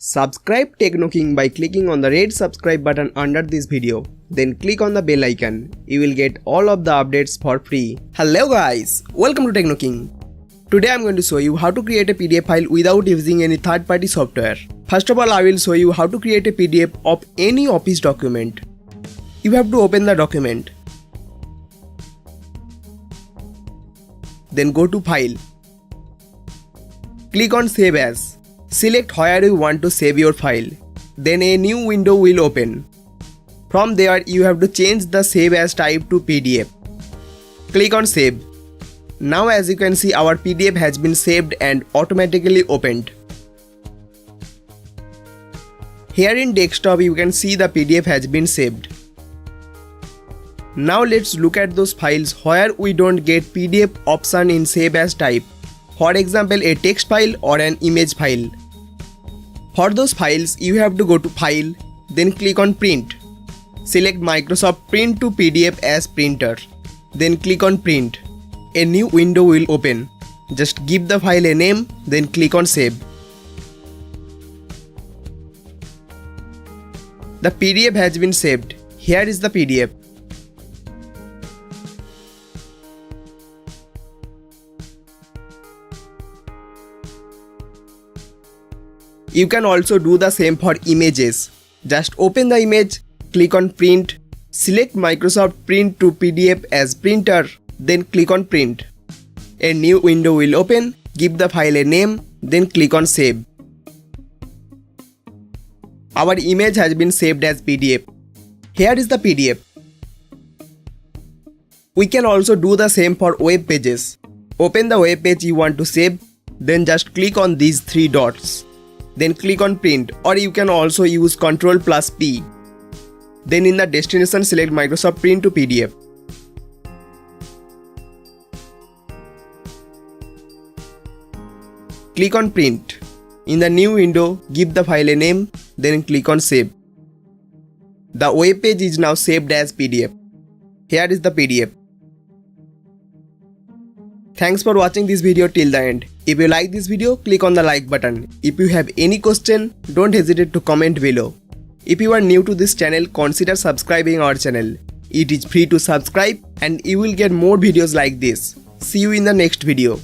Subscribe TechnoKing by clicking on the red subscribe button under this video. Then click on the bell icon. You will get all of the updates for free. Hello guys, welcome to TechnoKing. Today I am going to show you how to create a PDF file without using any third-party software. First of all, I will show you how to create a PDF of any office document. You have to open the document. Then go to File. Click on Save As. Select where you want to save your file. Then a new window will open. From there, you have to change the Save As type to PDF. Click on Save. Now as you can see, our PDF has been saved and automatically opened. Here in desktop, you can see the PDF has been saved. Now let's look at those files where we don't get PDF option in Save As type. For example, a text file or an image file. For those files, you have to go to File, then click on Print. Select Microsoft Print to PDF as printer. Then click on Print. A new window will open. Just give the file a name, then click on Save. The PDF has been saved. Here is the PDF. You can also do the same for images. Just open the image, click on Print, select Microsoft Print to PDF as printer, then click on Print. A new window will open, give the file a name, then click on Save. Our image has been saved as PDF. Here is the PDF. We can also do the same for web pages. Open the web page you want to save, then just click on these three dots. Then click on Print, or you can also use Ctrl+P. Then in the destination, select Microsoft Print to PDF. Click on Print. In the new window, give the file a name, then click on Save. The web page is now saved as PDF. Here is the PDF. Thanks for watching this video till the end. If you like this video, click on the like button. If you have any question, don't hesitate to comment below. If you are new to this channel, consider subscribing our channel. It is free to subscribe and you will get more videos like this. See you in the next video.